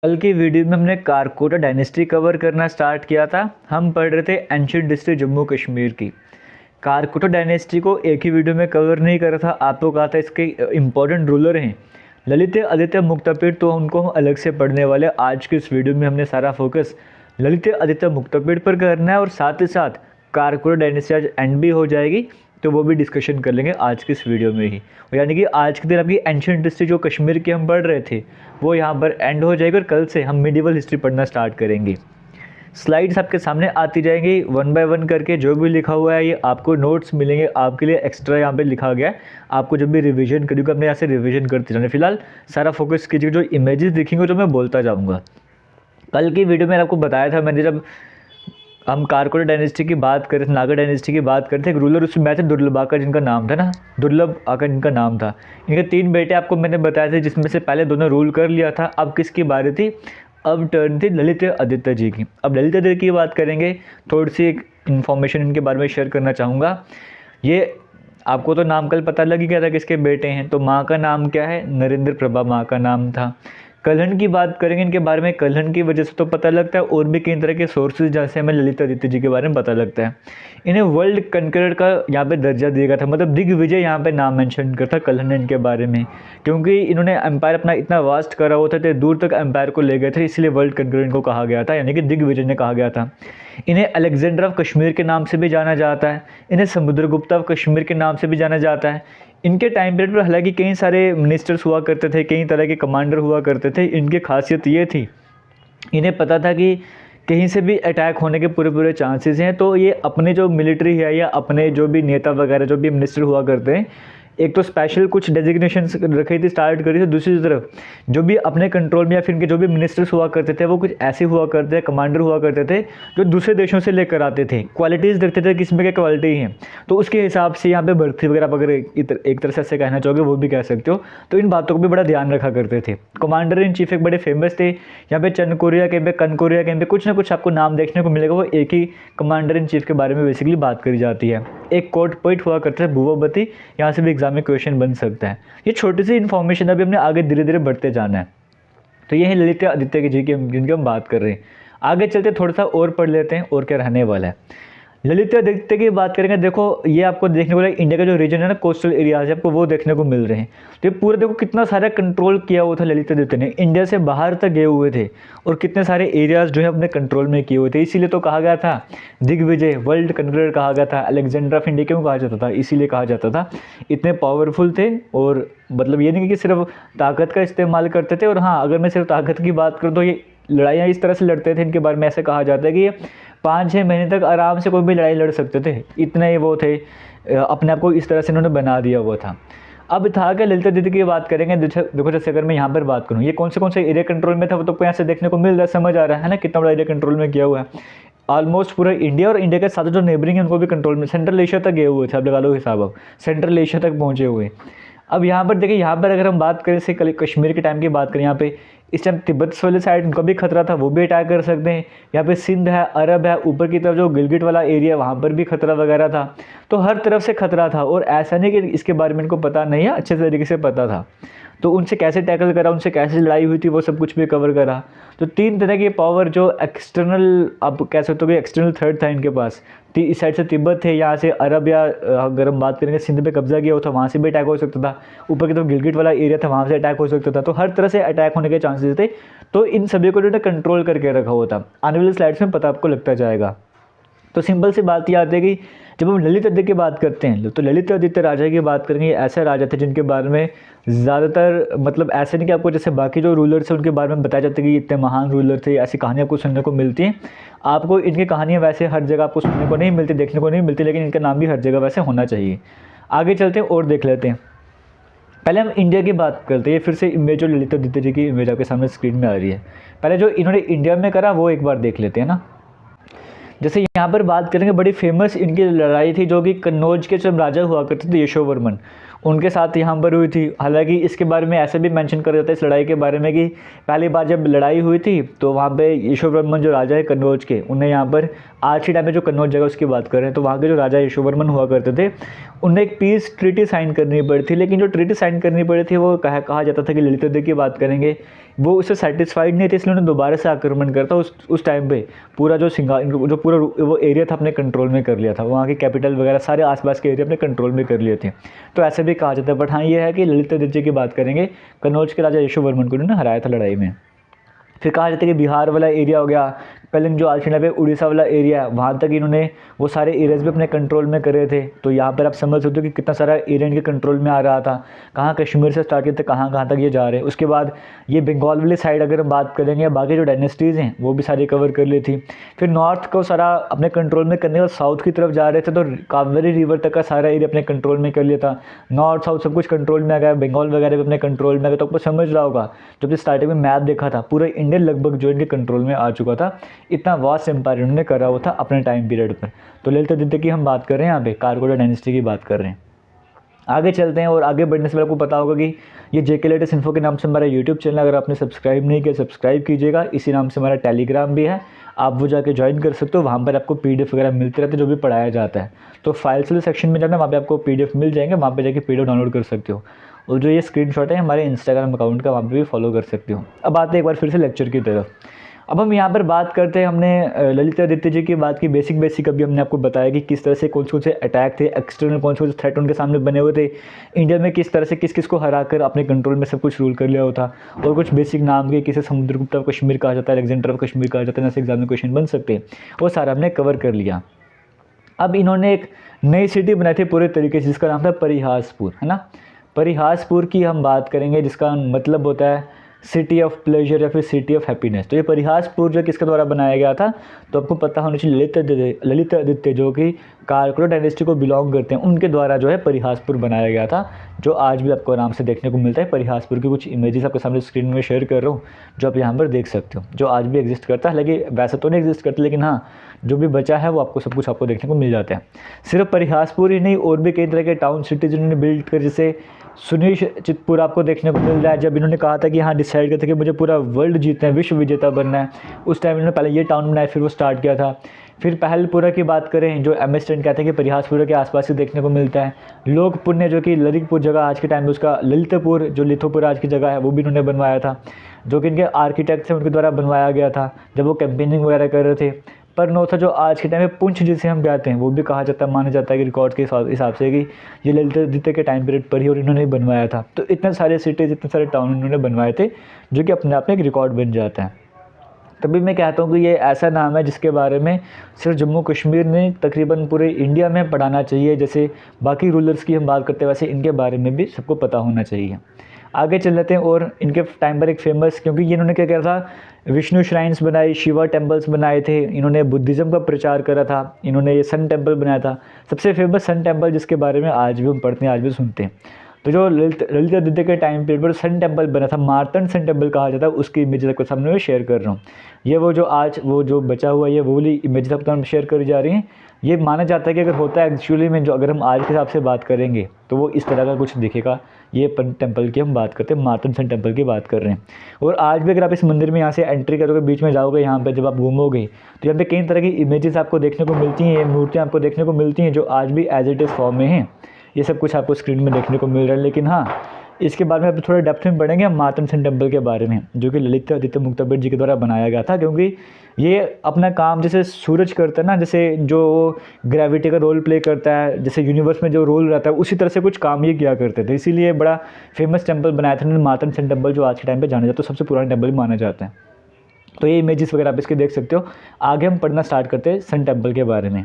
कल की वीडियो में हमने कारकोटा डायनेस्टी कवर करना स्टार्ट किया था। हम पढ़ रहे थे एंशिएंट हिस्ट्री जम्मू कश्मीर की। कारकोटा डायनेस्टी को एक ही वीडियो में कवर नहीं कर रहा था। आपको कहा था इसके इंपॉर्टेंट रूलर हैं ललित आदित्य मुक्तापिर, तो उनको हम अलग से पढ़ने वाले। आज की इस वीडियो में हमने सारा फोकस ललित आदित्य मुक्तापिर पर करना है और साथ ही साथ कारकोटा डायनेस्टी आज एंड भी हो जाएगी, तो वो भी डिस्कशन कर लेंगे आज की इस वीडियो में ही। यानी कि आज के दिन आपकी एंशिएंट हिस्ट्री जो कश्मीर की हम पढ़ रहे थे वो यहाँ पर एंड हो जाएगी और कल से हम मिडिवल हिस्ट्री पढ़ना स्टार्ट करेंगे। स्लाइड्स आपके सामने आती जाएंगी वन बाय वन करके। जो भी लिखा हुआ है ये आपको नोट्स मिलेंगे, आपके लिए एक्स्ट्रा यहाँ पे लिखा गया है। आपको जब भी रिवीजन करिएगा अपने यहाँ से रिवीजन करते जाना। फिलहाल सारा फोकस कीजिए, जो इमेजेस दिखेंगे जो मैं बोलता जाऊँगा। कल की वीडियो में आपको बताया था मैंने, जब हम कारकोटा डायनेस्टी की बात कर रहे थे, नागा डायनेस्टी की बात करते थे, एक रूलर उसमें आए थे दुर्लभ आका, जिनका नाम था ना, दुर्लभ आका इनका नाम था। इनके 3 बेटे आपको मैंने बताए थे, जिसमें से पहले दोनों रूल कर लिया था। अब किसकी बारी थी? अब टर्न थी ललित आदित्य जी की। अब ललित आदित्य की बात करेंगे। थोड़ी सी एक इन्फॉर्मेशन इनके बारे में शेयर करना चाहूँगा। ये आपको तो नाम कल पता लग ही गया था किसके बेटे हैं। तो माँ का नाम क्या है? नरेंद्र प्रभा माँ का नाम था। कलहन की बात करेंगे इनके बारे में। कलहन की वजह से तो पता लगता है, और भी कई तरह के सोर्सेज जहाँ से हमें ललित आदित्य जी के बारे में पता लगता है। इन्हें वर्ल्ड कनकरर का यहाँ पे दर्जा दिया गया था, मतलब दिग्विजय यहाँ पे नाम मेंशन करता कलहन इनके बारे में, क्योंकि इन्होंने एम्पायर अपना इतना वास्ट करा हुआ था, दूर तक एम्पायर को ले गए थे, इसलिए वर्ल्ड कनकरर इनको कहा गया था, यानी कि दिग्विजय ने कहा गया था। इन्हें अलेक्जेंडर ऑफ कश्मीर के नाम से भी जाना जाता है। इन्हें समुद्रगुप्त ऑफ कश्मीर के नाम से भी जाना जाता है। इनके टाइम पीरियड पर हालांकि कई सारे मिनिस्टर्स हुआ करते थे, कई तरह के कमांडर हुआ करते थे। इनकी खासियत ये थी, इन्हें पता था कि कहीं से भी अटैक होने के पूरे पूरे चांसेस हैं, तो ये अपने जो मिलिट्री है या अपने जो भी नेता वगैरह जो भी मिनिस्टर हुआ करते हैं, एक तो स्पेशल कुछ डेजिग्नेशंस रखी थी, स्टार्ट करी थी। दूसरी तरफ जो भी अपने कंट्रोल में या फिर इनके जो भी मिनिस्टर्स हुआ करते थे, वो कुछ ऐसे हुआ करते थे, कमांडर हुआ करते थे जो दूसरे देशों से लेकर आते थे। क्वालिटीज़ देखते थे किसमें क्या क्वालिटी है, तो उसके हिसाब से यहाँ पे भर्ती वगैरह वगैरह एक तरह से ऐसे कहना चाहोगे वो भी कह सकते हो। तो इन बातों को भी बड़ा ध्यान रखा करते थे। कमांडर इन चीफ एक बड़े फेमस थे। यहाँ पे चनकोरिया कहीं पे, कनकोरिया कहीं पे, कुछ ना कुछ आपको नाम देखने को मिलेगा। वो एक ही कमांडर इन चीफ के बारे में बेसिकली बात करी जाती है। एक कोर्ट पोइट हुआ करता है भूवपति, यहाँ से भी एग्जाम में क्वेश्चन बन सकता है। ये छोटी सी इन्फॉर्मेशन अभी हमने आगे धीरे धीरे बढ़ते जाना है। तो ये है ललित आदित्य की जी की जिनकी हम बात कर रहे हैं। आगे चलते थोड़ा सा और पढ़ लेते हैं और क्या रहने वाला है। ललित आदित्य की बात करेंगे। देखो ये आपको देखने को मिलेगा, इंडिया का जो रीजन है ना, कोस्टल एरियाज है, आपको वो देखने को मिल रहे हैं। तो ये पूरा देखो कितना सारा कंट्रोल किया हुआ था ललित आदित्य ने, इंडिया से बाहर तक गए हुए थे और कितने सारे एरियाज जो है अपने कंट्रोल में किए हुए थे। इसीलिए तो कहा गया था दिग्विजय, वर्ल्ड कनकरर कहा गया था। अलेक्जेंडर ऑफ इंडिया क्यों कहा जाता था? इसीलिए कहा जाता था, इतने पावरफुल थे। और मतलब ये नहीं कि सिर्फ ताकत का इस्तेमाल करते थे। और हाँ, अगर मैं सिर्फ ताकत की बात करूँ तो ये लड़ाइयाँ इस तरह से लड़ते थे, इनके बारे में ऐसे कहा जाता है कि ये 5-6 महीने तक आराम से कोई भी लड़ाई लड़ सकते थे, इतने ही वो थे, अपने आप को इस तरह से इन्होंने बना दिया हुआ था। अब था कि ललित आदित्य की बात करेंगे। देखो जैसे अगर मैं यहाँ पर बात करूँ, ये कौन से एरिया कंट्रोल में था वो तो यहाँ से देखने को मिल रहा है, समझ आ रहा है ना कितना बड़ा एरिया कंट्रोल में किया हुआ है। ऑलमोस्ट पूरा इंडिया और इंडिया के साथ जो नेबरिंग है उनको भी कंट्रोल में, सेंट्रल एशिया तक गए हुए थे। अब लगा लो हिसाब, अब सेंट्रल एशिया तक पहुँचे हुए। अब यहाँ पर देखिए, यहाँ पर अगर हम बात करें से कश्मीर के टाइम की बात करें, यहाँ पे इस टाइम तिब्बत वाले साइड उनका भी खतरा था, वो भी अटैक कर सकते हैं। यहाँ पे सिंध है, अरब है, ऊपर की तरफ जो गिलगिट वाला एरिया है वहाँ पर भी खतरा वगैरह था। तो हर तरफ से खतरा था, और ऐसा नहीं कि इसके बारे में इनको पता नहीं है, अच्छे तरीके से पता था। तो उनसे कैसे टैकल करा, उनसे कैसे लड़ाई हुई थी, वो सब कुछ भी कवर करा। तो 3 तरह की पावर जो एक्सटर्नल, आप कह सकते हो कि एक्सटर्नल थर्ड था इनके पास। इस साइड से तिब्बत थे, यहाँ से अरब, या अगर हम बात करेंगे सिंध पे कब्जा किया हुआ था, वहाँ से भी अटैक हो सकता था। ऊपर की तरफ गिलगिट वाला एरिया था, वहाँ से अटैक हो सकता था। तो हर तरह से अटैक होने के चांसेस थे। तो इन सभी को जो है कंट्रोल करके रखा हुआ था। आने वाली स्लाइड्स में पता आपको लगता जाएगा। तो सिंपल सी बात ये आती है कि जब हम ललित आदित्य की बात करते हैं, तो ललित आदित्य राजा की बात करेंगे। ऐसे राजा थे जिनके बारे में ज़्यादातर, मतलब ऐसे नहीं कि आपको जैसे बाकी जो रूलर्स हैं उनके बारे में बताया जाता है कि इतने महान रूलर थे, ऐसी कहानियाँ आपको सुनने को मिलती हैं। आपको इनकी कहानियाँ वैसे हर जगह आपको सुनने को नहीं मिलती, देखने को नहीं मिलती, लेकिन इनका नाम भी हर जगह वैसे होना चाहिए। आगे चलते हैं और देख लेते हैं। पहले हम इंडिया की बात करते हैं। फिर से इमेज जो ललित आदित्य जी की इमेज आपके सामने स्क्रीन में आ रही है। पहले जो इन्होंने इंडिया में करा वो एक बार देख लेते हैं ना। जैसे यहाँ पर बात करेंगे, बड़ी फेमस इनकी लड़ाई थी जो कि कन्नौज के जब राजा हुआ करते थे यशोवर्मन, उनके साथ यहाँ पर हुई थी। हालांकि इसके बारे में ऐसे भी मेंशन कर जाता है इस लड़ाई के बारे में कि पहली बार जब लड़ाई हुई थी तो वहाँ पे यशोवर्मन जो राजा है कन्नौज के, उन्हें यहाँ पर आज के टाइम में जो कन्नौज जगह उसकी बात करें तो वहाँ के जो राजा यशोवर्मन हुआ करते थे, उन्हें एक पीस ट्रीटी साइन करनी पड़ी थी। लेकिन जो ट्रीटी साइन करनी पड़ी थी वो कहा जाता था कि ललित आदित्य की बात करेंगे, वो उससे सेटिस्फाइड नहीं थे, इसलिए उन्होंने दोबारा से आक्रमण करता उस टाइम पे पूरा जो जो पूरा वो एरिया था अपने कंट्रोल में कर लिया था, वहाँ की कैपिटल वगैरह सारे आसपास के एरिया अपने कंट्रोल में कर लिए थे। तो ऐसे भी कहा जाता है। बट हाँ ये है कि ललित आदित्य की बात करेंगे, कन्नौज के राजा यशोवर्मन को उन्होंने हराया था लड़ाई में। फिर कहा जाता है कि बिहार वाला एरिया हो गया, कलिंग जो आज के टाइम पे उड़ीसा वाला एरिया है, वहाँ तक इन्होंने वो सारे एरियाज भी अपने कंट्रोल में करे थे। तो यहाँ पर आप समझ सकते हो कि कितना सारा एरिया इनके कंट्रोल में आ रहा था, कहाँ कश्मीर से स्टार्ट किए थे कहाँ कहाँ तक ये जा रहे हैं। उसके बाद ये बंगाल वाली साइड अगर हम बात करेंगे, बाकी जो डायनेस्टीज़ हैं वो भी सारी कवर कर ली थी। फिर नॉर्थ को सारा अपने कंट्रोल में करने और साउथ की तरफ जा रहे थे, तो कावेरी रिवर तक का सारा एरिया अपने कंट्रोल में कर लिया था। नॉर्थ साउथ सब कुछ कंट्रोल में आ गया, बंगाल वगैरह भी अपने कंट्रोल में आ गया। तो आपको समझ रहा होगा जब स्टार्टिंग में मैप देखा था, पूरा इंडिया लगभग जो इनके कंट्रोल में आ चुका था। इतना वास्ट एम्पायर उन्होंने करा हुआ था अपने टाइम पीरियड पर। तो ललित आदित्य की हम बात कर रहे हैं, यहाँ पे कारकोटा डायनेस्टी की बात कर रहे हैं। आगे चलते हैं और आगे बढ़ने से पहले आपको पता होगा कि ये जेके लेटेस्ट इन्फो के नाम से हमारा यूट्यूब चैनल, अगर आपने सब्सक्राइब नहीं किया सब्सक्राइब कीजिएगा। इसी नाम से हमारा टेलीग्राम भी है, आप वो जाके ज्वाइन कर सकते हो। वहाँ पर आपको पीडीएफ वगैरह मिलते रहते हैं जो भी पढ़ाया जाता है। तो फाइल्स वाले सेक्शन में जाना, वहाँ पे आपको पीडीएफ मिल जाएंगे, वहाँ पे जाके पीडीएफ डाउनलोड कर सकते हो। और जो ये स्क्रीनशॉट है हमारे इंस्टाग्राम अकाउंट का, वहाँ पे भी फॉलो कर सकते हो। अब आते हैं एक बार फिर से लेक्चर की तरफ। अब हम यहाँ पर बात करते हैं, हमने ललित आदित्य जी की बात की बेसिक अभी हमने आपको बताया कि किस तरह से कौन से अटैक थे, एक्सटर्नल कौन से थ्रेट उनके सामने बने हुए थे, इंडिया में किस तरह से किस किस को हरा कर अपने कंट्रोल में सब कुछ रूल कर लिया होता। और कुछ बेसिक नाम के, किसे समुद्रगुप्त ऑफ कश्मीर कहा जाता है, अलेक्जेंडर ऑफ कश्मीर कहा जाता है, जैसे एग्जाम में क्वेश्चन बन सकते हैं, वो सारा हमने कवर कर लिया। अब इन्होंने एक नई सिटी बनाई थी पूरे तरीके से, जिसका नाम था परिहासपुर, है ना। परिहासपुर की हम बात करेंगे, जिसका मतलब होता है सिटी ऑफ प्लेजर या फिर सिटी ऑफ हैप्पीनेस। तो ये परिहासपुर जो किसके द्वारा बनाया गया था, तो आपको पता होना चाहिए ललित आदित्य जो कि कारकोटा डायनेस्टी को बिलोंग करते हैं, उनके द्वारा जो है परिहासपुर बनाया गया था, जो आज भी आपको आराम से देखने को मिलता है। परिहासपुर की कुछ इमेजेस आपके सामने स्क्रीन में शेयर कर रहा हूँ, जो आप यहाँ पर देख सकते हो, जो आज भी एग्जिस्ट करता है। हालांकि वैसे तो नहीं एग्जिस्ट करता, लेकिन हाँ जो भी बचा है वो आपको सब कुछ आपको देखने को मिल जाता है। सिर्फ परिहासपुर ही नहीं, और भी कई तरह के टाउन सिटीज इन्होंने बिल्ड कर, जैसे सुनील चितपुर आपको देखने को मिल रहा है। जब इन्होंने कहा था कि हाँ डिसाइड किया था कि मुझे पूरा वर्ल्ड जीतना है, विश्व विजेता बनना है, उस टाइम इन्होंने पहले ये टाउन बनाया, फिर वो स्टार्ट किया था। फिर पहलपुरा की बात करें, जो एम एस कहते हैं कि परिहासपुरा के आसपास ही देखने को मिलता है। लोक पुण्य जो कि ललितपुर जगह आज के टाइम में, उसका ललितपुर जो लिथोपुर आज की जगह है, वो भी इन्होंने बनवाया था, जो कि इनके आर्किटेक्ट थे उनके द्वारा बनवाया गया था जब वो कैंपेनिंग वगैरह कर रहे थे। पर नौथा जो आज के टाइम में पुंछ जिसे हम कहते हैं, वो भी कहा जाता है, माना जाता है कि रिकॉर्ड के हिसाब से कि ये ललित आदित्य के टाइम पीरियड पर ही और इन्होंने बनवाया था। तो इतने सारे सिटीज़, इतने सारे टाउन इन्होंने बनवाए थे, जो कि अपने आप में एक रिकॉर्ड बन जाता है। तभी मैं कहता हूँ कि ये ऐसा नाम है जिसके बारे में सिर्फ जम्मू कश्मीर नहीं, तकरीबन पूरे इंडिया में पढ़ाना चाहिए। जैसे बाकी रूलर्स की हम बात करते हैं, वैसे इनके बारे में भी सबको पता होना चाहिए। आगे चल लेते हैं। और इनके टाइम पर एक फेमस, क्योंकि ये इन्होंने क्या किया था, विष्णु श्राइन्स बनाई, शिवा टेम्पल्स बनाए थे, इन्होंने बुद्धिज़्म का प्रचार करा था, इन्होंने ये सन टेम्पल बनाया था, सबसे फेमस सन टेम्पल, जिसके बारे में आज भी हम पढ़ते हैं, आज भी सुनते हैं। तो जो ललित आदित्य के टाइम पीरियड पर सन टेम्पल बना था, मार्तंड सन टेम्पल कहा जाता है, उसकी इमेजेस आपके सामने मैं शेयर कर रहा हूँ। ये वो जो आज वो जो बचा हुआ है, वो वाली इमेजेस आपके सामने शेयर करी जा रही हैं। ये माना जाता है कि अगर होता है एक्चुअली में, जो अगर हम आज के हिसाब से बात करेंगे तो वो इस तरह का कुछ दिखेगा। ये टेम्पल की हम बात करते हैं, मार्तंड सन टेम्पल की बात कर रहे हैं। और आज भी अगर आप इस मंदिर में यहाँ से एंट्री करोगे, बीच में जाओगे, यहाँ पे जब आप घूमोगे तो यहाँ पे कई तरह की इमेजेस आपको देखने को मिलती हैं, मूर्तियाँ आपको देखने को मिलती हैं, जो आज भी एज इट इज़ फॉर्म में हैं। ये सब कुछ आपको स्क्रीन में देखने को मिल रहा है। लेकिन हाँ, इसके बारे में आप थोड़ा डेप्थ में पढ़ेंगे हम मार्तंड सन टेम्पल के बारे में, जो कि ललित आदित्य मुक्तापिर जी के द्वारा बनाया गया था। क्योंकि ये अपना काम जैसे सूरज करता है ना, जैसे जो ग्रेविटी का रोल प्ले करता है, जैसे यूनिवर्स में जो रोल रहता है, उसी तरह से कुछ काम ये किया करते थे। इसीलिए बड़ा फेमस टेम्पल बनाया था उन्होंने, मार्तंड सन टेम्पल, जो आज के टाइम पर जाना जाता है, सबसे पुराना टेम्पल माना जाता है। तो ये इमेजेस वगैरह आप इसके देख सकते हो। आगे हम पढ़ना स्टार्ट करते हैं सन टेम्पल के बारे में।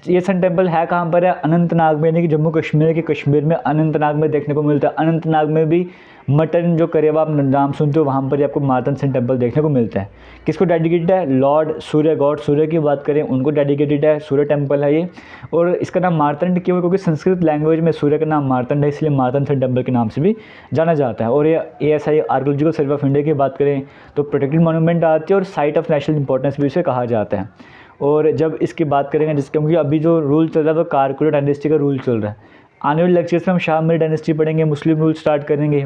ये सन टेम्पल है कहाँ पर है, अनंतनाग में, यानी कि जम्मू कश्मीर के कश्मीर में अनंतनाग में देखने को मिलता है। अनंतनाग में भी मटन जो करेवा आप नाम सुनते हो, वहाँ पर ही आपको मार्तंड सन टेम्पल देखने को मिलता है। किसको डेडिकेटेड है, लॉर्ड सूर्य, गॉड सूर्य की बात करें उनको डेडिकेटेड है, सूर्य टेम्पल है ये। और इसका नाम मार्तंड क्यों है, क्योंकि संस्कृत लैंग्वेज में सूर्य का नाम मार्तंड है, इसलिए मार्तंड सन टेम्पल के नाम से भी जाना जाता है। और ये ASI archaeological survey of India की बात करें तो प्रोटेक्टेड मॉन्यूमेंट आती है, और साइट ऑफ नेशनल इंपॉर्टेंस भी इसे कहा जाता है। और जब इसकी बात करेंगे, जिसके क्योंकि अभी जो रूल चल रहा है वो कारकोटा डायनेस्टी का रूल चल रहा है। आने वाले लेक्चर्स में हम शाह मीर डायनेस्टी पढ़ेंगे, मुस्लिम रूल स्टार्ट करेंगे।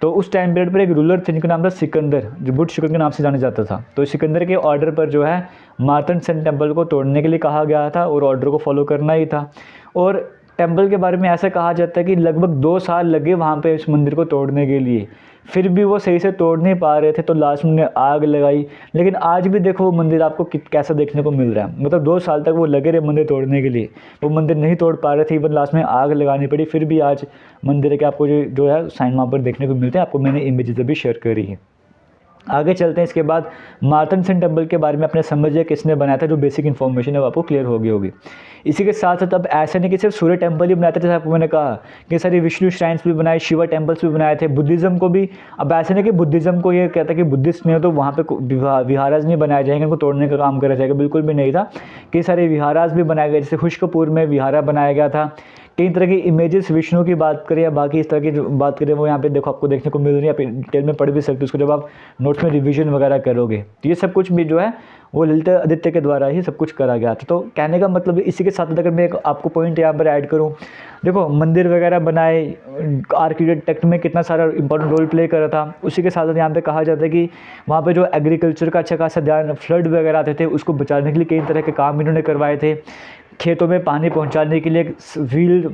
तो उस टाइम पीरियड पर एक रूलर थे जिनका नाम था सिकंदर, जो बुट शुक्र के नाम से जाना जाता था। तो सिकंदर के ऑर्डर पर जो है मार्तंड सन टेम्पल को तोड़ने के लिए कहा गया था, और ऑर्डर को फॉलो करना ही था। और टेम्पल के बारे में ऐसा कहा जाता है कि लगभग 2 साल लगे वहाँ पे इस मंदिर को तोड़ने के लिए, फिर भी वो सही से तोड़ नहीं पा रहे थे, तो लास्ट में उन्होंने आग लगाई। लेकिन आज भी देखो वो मंदिर आपको कैसा देखने को मिल रहा है, मतलब 2 साल तक वो लगे रहे मंदिर तोड़ने के लिए, वो मंदिर नहीं तोड़ पा रहे थे, इवन लास्ट में आग लगानी पड़ी, फिर भी आज मंदिर के आपको जो है साइन वहाँ पर देखने को मिलते हैं। आपको मैंने इमेजेस भी शेयर करी है। आगे चलते हैं। इसके बाद मार्तन सेन टेम्पल के बारे में अपने समझिए किसने बनाया था, जो बेसिक इन्फॉर्मेशन है वो आपको क्लियर हो गई होगी। इसी के साथ साथ अब ऐसा नहीं कि सिर्फ सूर्य टेम्पल ही बनाए थे, जैसे आपको मैंने कहा कि सारी विष्णु श्राइन्स भी बनाए, शिवा टेम्पल्स भी बनाए थे, बुद्धिज़्म को भी। अब ऐसे नहीं कि बुद्धिज़्म को ये कहता है कि बुद्धिस्ट नहीं हो तो वहाँ पे विहाराज नहीं बनाए जाएंगे, उनको तोड़ने का काम करा जाएगा, बिल्कुल भी नहीं था। कई सारे विहाराज भी बनाए गए, जैसे खुशकपुर में विहारा बनाया गया था। कई तरह की इमेजेस विष्णु की बात करें या बाकी इस तरह की जो बात करें वो यहाँ पे देखो आपको देखने को मिल रही है, आप डिटेल में पढ़ भी सकते हो उसको जब आप नोट्स में रिवीजन वगैरह करोगे। तो ये सब कुछ भी जो है वो ललित आदित्य के द्वारा ही सब कुछ करा गया था। तो कहने का मतलब इसी के साथ अगर मैं एक आपको पॉइंट यहाँ पर ऐड करूँ, देखो मंदिर वगैरह बनाए, आर्किटेक्ट में कितना सारा इंपॉर्टेंट रोल प्ले करा था। उसी के साथ साथ यहाँ पे कहा जाता है कि वहाँ पे जो एग्रीकल्चर का अच्छा खासा ध्यान, फ्लड वगैरह आते थे उसको बचाने के लिए कई तरह के काम इन्होंने करवाए थे। खेतों में पानी पहुंचाने के लिए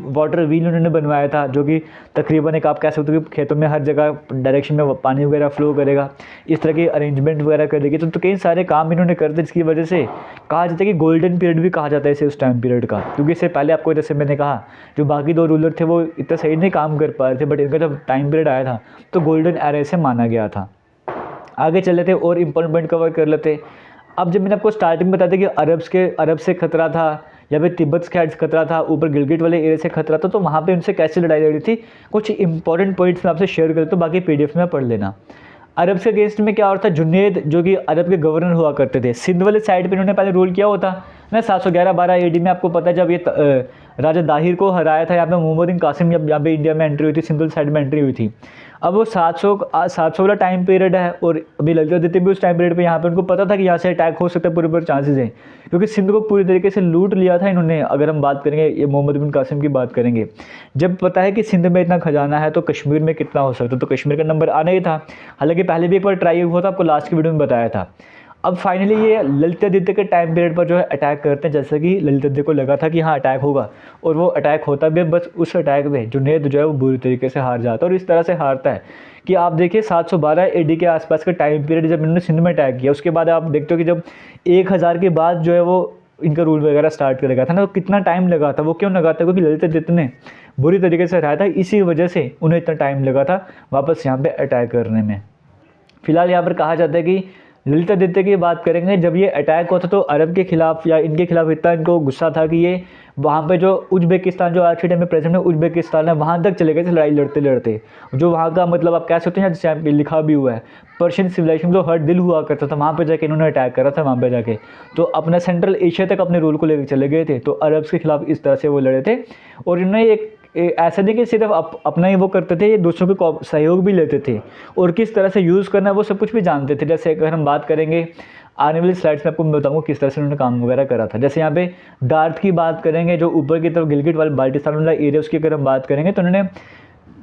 वाटर व्हील उन्होंने बनवाया था, जो कि तकरीबन एक आप कह सकते हो कि खेतों में हर जगह डायरेक्शन में पानी वगैरह फ्लो करेगा, इस तरह की अरेंजमेंट वगैरह करेगी। तो कई सारे काम इन्होंने कर दिए, जिसकी वजह से कहा जाता है कि गोल्डन पीरियड भी कहा जाता है इसे उस टाइम पीरियड का, क्योंकि इससे पहले आपको जैसे मैंने कहा जो बाकी 2 रूलर थे वो इतना सही नहीं काम कर पा रहे थे, बट इनका जब टाइम पीरियड आया था तो गोल्डन एरा से माना गया था। आगे चल लेते और इंपॉर्टेंट पॉइंट कवर कर लेते। अब जब मैंने आपको स्टार्टिंग में बताया था कि अरब से खतरा था या फिर तिब्बत से खतरा था, ऊपर गिलगिट वाले एरिया से खतरा था, तो वहाँ पे उनसे कैसे लड़ाई लड़ी थी, कुछ इंपॉर्टेंट पॉइंट्स मैं आपसे शेयर करता हूँ, बाकी PDF में पढ़ लेना। अरब के अगेंस्ट में क्या होता था, जुनैद जो कि अरब के गवर्नर हुआ करते थे, सिंध वाले साइड पे इन्होंने पहले रूल किया होता ना 711-12 AD में। आपको पता है जब ये राजा दाहिर को हराया था, यहाँ पे मोहम्मद बिन कासिम जब यहाँ पे इंडिया में एंट्री हुई थी, सिंध साइड में एंट्री हुई थी। अब वो 700 वाला टाइम पीरियड है, और अभी ललित आदित्य भी उस टाइम पीरियड पे यहाँ पे उनको पता था कि यहाँ से अटैक हो सकता है, पूरे चांसेस हैं, क्योंकि सिंध को पूरी तरीके से लूट लिया था इन्होंने। अगर हम बात करेंगे ये मोहम्मद बिन कासिम की बात करेंगे, जब पता है कि सिंध में इतना खजाना है तो कश्मीर में कितना हो सकता है, तो कश्मीर का नंबर आना ही था। हालांकि पहले भी एक बार ट्राई हुआ था, आपको लास्ट की वीडियो में बताया था। अब फाइनली ये ललित आदित्य के टाइम पीरियड पर जो है अटैक करते हैं, जैसे कि ललित आदित्य को लगा था कि हाँ अटैक होगा, और वो अटैक होता भी है। बस उस अटैक में जुनैद जो है वो बुरी तरीके से हार जाता है, और इस तरह से हारता है कि आप देखिए 712 AD के आसपास का टाइम पीरियड जब इन्होंने सिंध में अटैक किया, उसके बाद आप देखते हो कि जब 1000 के बाद जो है वो इनका रूल वगैरह स्टार्ट करेगा था ना, तो कितना टाइम लगा था। वो क्यों लगा था, क्योंकि ललित आदित्य ने बुरी तरीके से हराया था, इसी वजह से उन्हें इतना टाइम लगा था वापस यहाँ पे अटैक करने में। फिलहाल यहाँ पर कहा जाता है कि ललित आदित्य की बात करेंगे, जब ये अटैक होता तो अरब के खिलाफ या इनके खिलाफ इतना इनको गुस्सा था कि ये वहाँ पे जो उज्बेकिस्तान जो आज के टाइम में प्रेजेंट है उज्बेकिस्तान है, वहाँ तक चले गए थे लड़ाई लड़ते लड़ते। जो वहाँ का मतलब आप कह सकते हैं जैसे यहाँ पे लिखा भी हुआ है, पर्शियन सिविलाइजेशन जो हर दिल हुआ करता था, वहाँ पे जाके इन्होंने अटैक करा था। वहाँ पे जाके तो अपना सेंट्रल एशिया तक अपने रूल को लेकर चले गए थे, तो अरब के खिलाफ इस तरह से वो लड़े थे। और इन्होंने एक ऐसा नहीं कि सिर्फ अपना ही वो करते थे, ये दूसरों के सहयोग भी लेते थे, और किस तरह से यूज़ करना है वो सब कुछ भी जानते थे। जैसे अगर हम बात करेंगे आने वाली स्लाइड्स में आपको मैं बताऊंगा किस तरह से उन्होंने काम वगैरह करा था। जैसे यहाँ पे डार्थ की बात करेंगे, जो ऊपर की तरफ गिलगिट वाला बाल्टिस्तान वाला एरिया, उसकी अगर हम बात करेंगे तो उन्होंने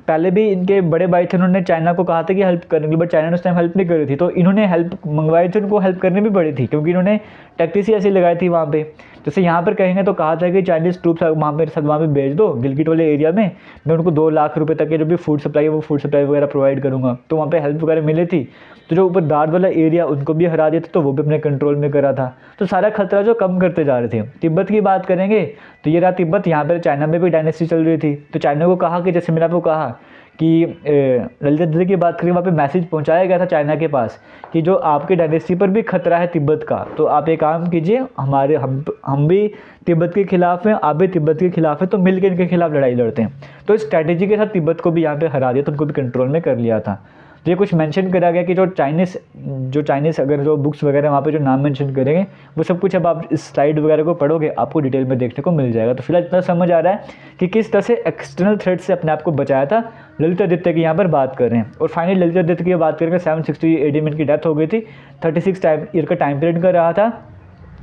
पहले भी इनके बड़े भाई थे, उन्होंने चाइना को कहा था कि हेल्प करेंगे, बट चाइना ने उस टाइम हेल्प नहीं करी थी, तो इन्होंने हेल्प मंगवाई थी, उनको हेल्प करनी भी पड़ी थी, क्योंकि इन्होंने टैक्टिस ही ऐसी लगाई थी वहाँ पे। जैसे यहाँ पर कहेंगे तो कहा था कि चाइनीज़ ट्रूप्स वहाँ पर साथ वहाँ पे भेज दो गिलगिट वाले एरिया में, मैं उनको 2 लाख रुपए तक के जो भी फूड सप्लाई है वो फूड सप्लाई वगैरह प्रोवाइड करूँगा। तो वहाँ पे हेल्प वगैरह मिली थी। तो जो ऊपर दाद वाला एरिया उनको भी हरा दिया था, तो वो भी अपने कंट्रोल में करा था। तो सारा खतरा जो कम करते जा रहे थे। तिब्बत की बात करेंगे तो ये रहा तिब्बत, यहाँ पर चाइना में भी डायनेस्टी चल रही थी, तो चाइना को कहा कि जैसे मैंने आपको कहा कि ललित आदित्य की बात करें, वहाँ पे मैसेज पहुँचाया गया था चाइना के पास कि जो आपके डायनेस्टी पर भी खतरा है तिब्बत का, तो आप एक काम कीजिए, हम भी तिब्बत के खिलाफ हैं, आप भी तिब्बत के खिलाफ है, तो मिलकर इनके खिलाफ लड़ाई लड़ते हैं। तो इस स्ट्रैटेजी के साथ तिब्बत को भी यहाँ पे हरा दिया, तो उनको भी कंट्रोल में कर लिया था। तो ये कुछ मेंशन करा गया कि जो चाइनीज़ अगर जो बुक्स वगैरह वहाँ पे जो नाम मेंशन करेंगे वो सब कुछ अब आप इस स्लाइड वगैरह को पढ़ोगे आपको डिटेल में देखने को मिल जाएगा। तो फिलहाल इतना समझ आ रहा है कि किस तरह से एक्सटर्नल थ्रेट से अपने आप को बचाया था ललित आदित्य की यहाँ पर बात कर रहे हैं। और फाइनली ललित आदित्य की बात करेंगे 760 AD में इनकी डेथ हो गई थी, 36 ईयर का टाइम पीरियड का रहा था।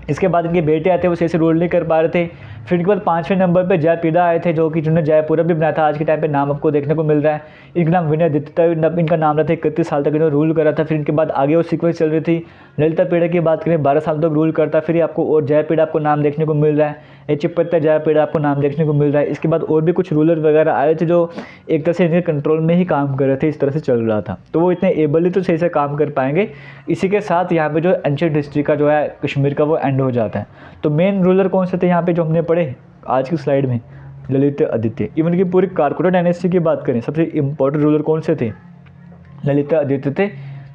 इसके बाद इनके बेटे आए थे, वो सही से रूल नहीं कर पा रहे थे। फिर इनके बाद 5वें नंबर पे जयपीड़ा आए थे, जो कि जिन्होंने जयपुरा भी बनाया था। आज के टाइम पे नाम आपको देखने को मिल रहा है। इनका नाम विनयादित्य था, इनका नाम रहा था। 31 साल तक इन्होंने रूल करा था। फिर इनके बाद आगे वो सीक्वेंस चल रही थी। ललितापीड़ा की बात करें, 12 साल तक रूल करता। फिर आपको और जयपीड़ा आपको नाम देखने को मिल रहा है। एचिपत्य जयपीड़ा आपको नाम देखने को मिल रहा है। इसके बाद और भी कुछ रूलर वगैरह आए थे, जो एक तरह से इनके कंट्रोल में ही काम कर रहे थे। इस तरह से चल रहा था, तो वो इतने एबली तो सही से काम कर पाएंगे। इसी के साथ यहाँ पे जो एंशिएंट हिस्ट्री का जो है कश्मीर का, वो एंड हो जाता है। तो मेन रूलर कौन से थे यहाँ पे जो हमने पढ़े आज की स्लाइड में? ललित आदित्य। इवन की पूरी कारकोटा डायनेस्टी की बात करें, सबसे इंपॉर्टेंट रूलर कौन से थे? ललित आदित्य थे।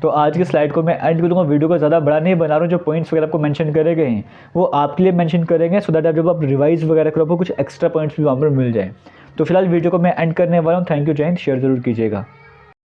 तो आज की स्लाइड को मैं एंड कर दूँगा। वीडियो को ज़्यादा बड़ा नहीं बना रहा हूँ। जो पॉइंट्स वगैरह आपको मेंशन करे गए हैं वो आपके लिए मेंशन करेंगे, सो दैट आप जब आप रिवाइज वगैरह करो आपको कुछ एक्स्ट्रा पॉइंट्स भी वहाँ पर मिल जाए। तो फिलहाल वीडियो को मैं एंड करने वाला हूँ। थैंक यू, जय हिंद। शेयर ज़रूर कीजिएगा।